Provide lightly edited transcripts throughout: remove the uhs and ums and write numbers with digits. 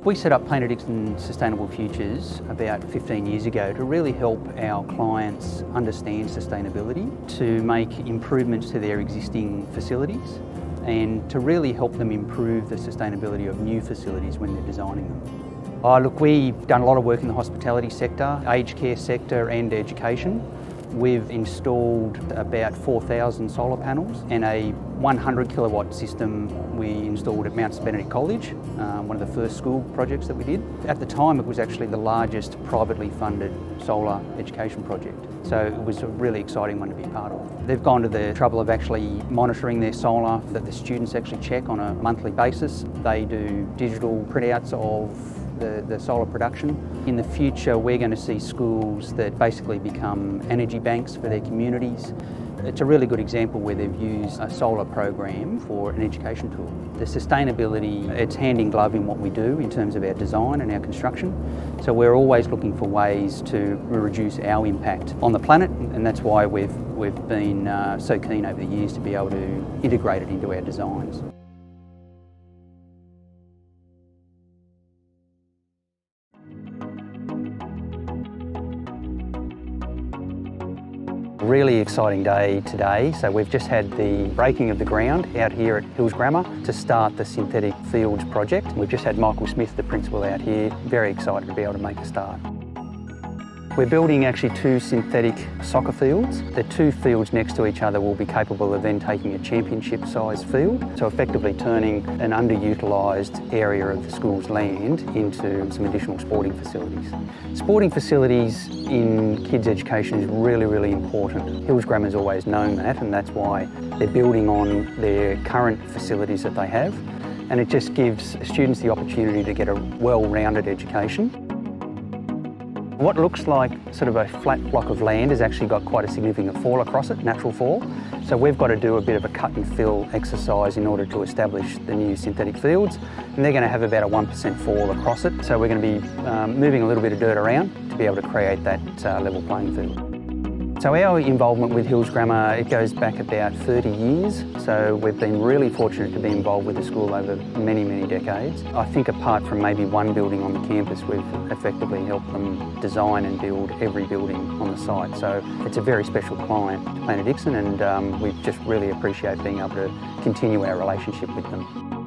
We set up Paynter Dixon Sustainable Futures about 15 years ago to really help our clients understand sustainability, to make improvements to their existing facilities and to really help them improve the sustainability of new facilities when they're designing them. Look, we've done a lot of work in the hospitality sector, aged care sector and education. We've installed about 4,000 solar panels and a 100 kilowatt system we installed at Mount Benedict College, one of the first school projects that we did. At the time it was actually the largest privately funded solar education project, so it was a really exciting one to be part of. They've gone to the trouble of actually monitoring their solar that the students actually check on a monthly basis. They do digital printouts of the solar production. In the future we're going to see schools that basically become energy banks for their communities. It's a really good example where they've used a solar program for an education tool. The sustainability, it's hand in glove in what we do in terms of our design and our construction. So we're always looking for ways to reduce our impact on the planet, and that's why we've been so keen over the years to be able to integrate it into our designs. Really exciting day today. So we've just had the breaking of the ground out here at Hills Grammar to start the synthetic fields project. We've just had Michael Smith, the principal, out here, very excited to be able to make a start. We're building actually two synthetic soccer fields. The two fields next to each other will be capable of then taking a championship size field, so effectively turning an underutilised area of the school's land into some additional sporting facilities. Sporting facilities in kids' education is really, really important. Hills Grammar's always known that, and that's why they're building on their current facilities that they have, and it just gives students the opportunity to get a well-rounded education. What looks like sort of a flat block of land has actually got quite a significant fall across it, natural fall. So we've got to do a bit of a cut and fill exercise in order to establish the new synthetic fields, and they're going to have about a 1% fall across it. So we're going to be moving a little bit of dirt around to be able to create that level playing field. So our involvement with Hills Grammar, it goes back about 30 years. So we've been really fortunate to be involved with the school over many, many decades. I think apart from maybe one building on the campus, we've effectively helped them design and build every building on the site. So it's a very special client to Paynter Dixon, and we just really appreciate being able to continue our relationship with them.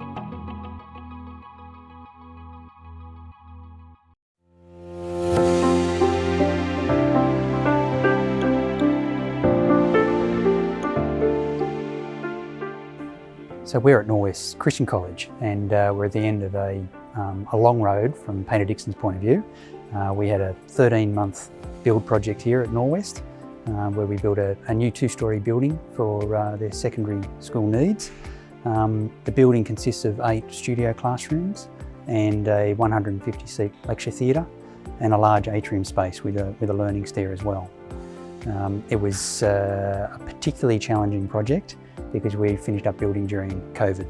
So we're at Norwest Christian College, and we're at the end of a long road from Paynter Dixon's point of view. We had a 13-month build project here at Norwest, where we built a new two-storey building for their secondary school needs. The building consists of 8 studio classrooms and a 150-seat lecture theatre and a large atrium space with a learning stair as well. It was a particularly challenging project because we finished up building during COVID,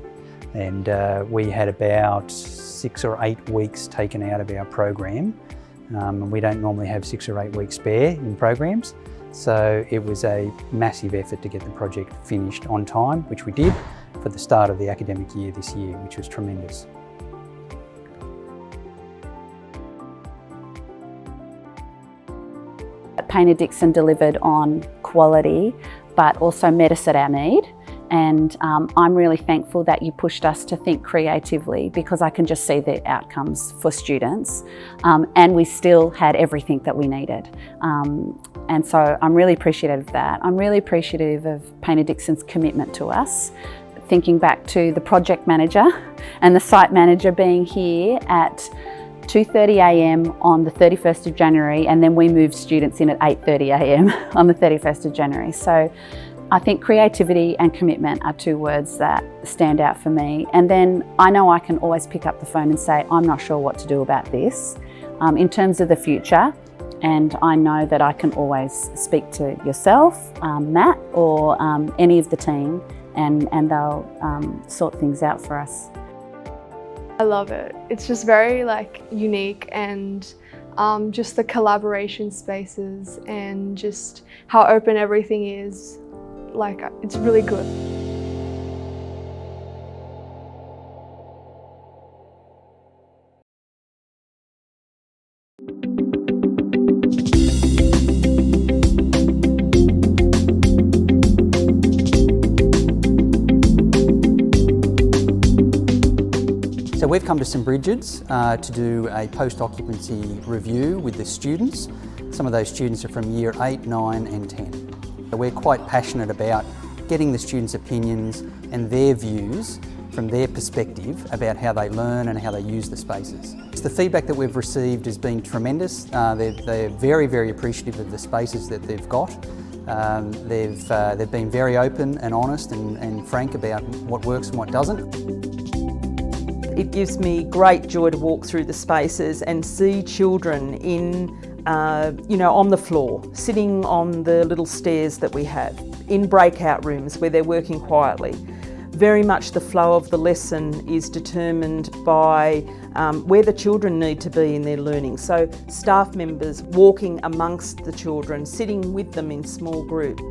and we had about 6 or 8 weeks taken out of our program. We don't normally have 6 or 8 weeks spare in programs, so it was a massive effort to get the project finished on time, which we did for the start of the academic year this year, which was tremendous. Paynter Dixon delivered on quality, but also met us at our need. And I'm really thankful that you pushed us to think creatively, because I can just see the outcomes for students. And we still had everything that we needed. And so I'm really appreciative of that. I'm really appreciative of Paynter Dixon's commitment to us. Thinking back to the project manager and the site manager being here at 2:30 a.m. on the 31st of January, and then we moved students in at 8:30 a.m. on the 31st of January. So I think creativity and commitment are 2 words that stand out for me. And then I know I can always pick up the phone and say, I'm not sure what to do about this in terms of the future. And I know that I can always speak to yourself, Matt, or any of the team, and they'll sort things out for us. I love it. It's just very unique, and just the collaboration spaces and just how open everything is. It's really good. So we've come to St Bridget's to do a post-occupancy review with the students. Some of those students are from year 8, 9 and 10. So we're quite passionate about getting the students' opinions and their views from their perspective about how they learn and how they use the spaces. The feedback that we've received has been tremendous. They're very, very appreciative of the spaces that they've got. They've been very open and honest and frank about what works and what doesn't. It gives me great joy to walk through the spaces and see children in, on the floor, sitting on the little stairs that we have, in breakout rooms where they're working quietly. Very much the flow of the lesson is determined by where the children need to be in their learning. So staff members walking amongst the children, sitting with them in small groups.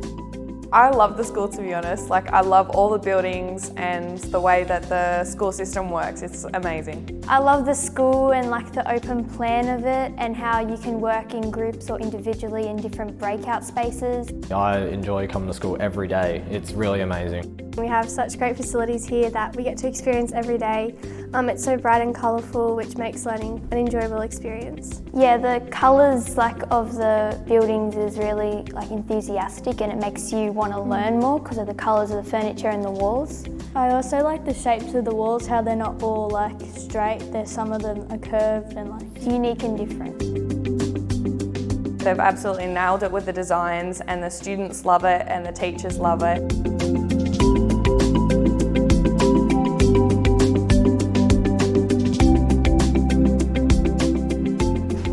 I love the school, to be honest. I love all the buildings and the way that the school system works. It's amazing. I love the school and the open plan of it and how you can work in groups or individually in different breakout spaces. I enjoy coming to school every day. It's really amazing. We have such great facilities here that we get to experience every day. It's so bright and colourful, which makes learning an enjoyable experience. Yeah, the colours of the buildings is really enthusiastic, and it makes you want to learn more because of the colours of the furniture and the walls. I also like the shapes of the walls, how they're not all straight. Some of them are curved and unique and different. They've absolutely nailed it with the designs, and the students love it and the teachers love it.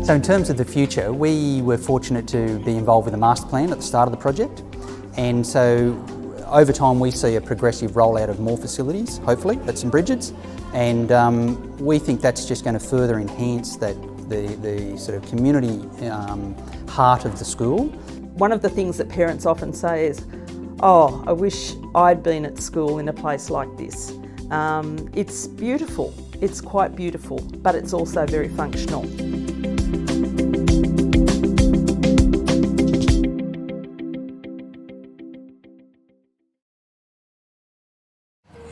So in terms of the future, we were fortunate to be involved with the master plan at the start of the project, and so over time we see a progressive rollout of more facilities, hopefully, at St Bridget's, and we think that's just going to further enhance the sort of community heart of the school. One of the things that parents often say is, "Oh, I wish I'd been at school in a place like this." It's beautiful, it's quite beautiful, but it's also very functional.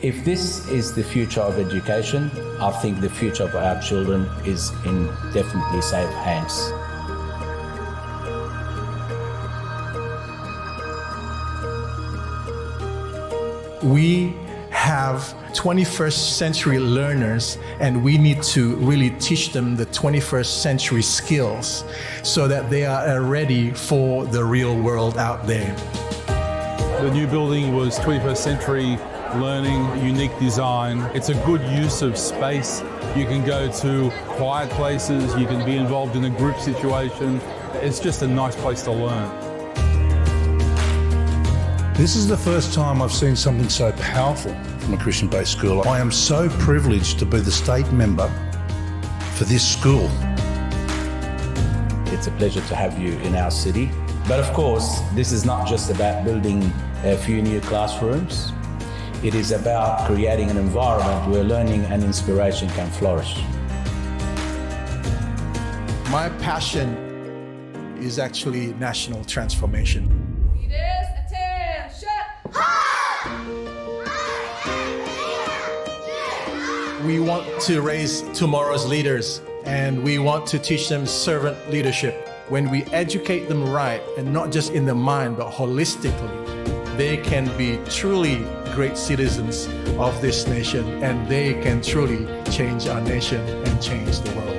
If this is the future of education, I think the future of our children is in definitely safe hands. We have 21st century learners, and we need to really teach them the 21st century skills so that they are ready for the real world out there. The new building was 21st century learning, unique design. It's a good use of space. You can go to quiet places, you can be involved in a group situation. It's just a nice place to learn. This is the first time I've seen something so powerful from a Christian-based school. I am so privileged to be the state member for this school. It's a pleasure to have you in our city. But of course, this is not just about building a few new classrooms. It is about creating an environment where learning and inspiration can flourish. My passion is actually national transformation. Leaders, attention! We want to raise tomorrow's leaders, and we want to teach them servant leadership. When we educate them right, and not just in the mind, but holistically, they can be truly great citizens of this nation, and they can truly change our nation and change the world.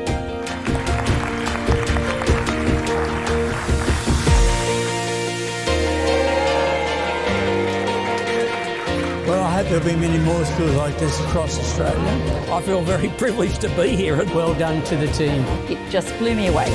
Well, I hope there'll be many more schools like this across Australia. I feel very privileged to be here. Well done to the team. It just blew me away.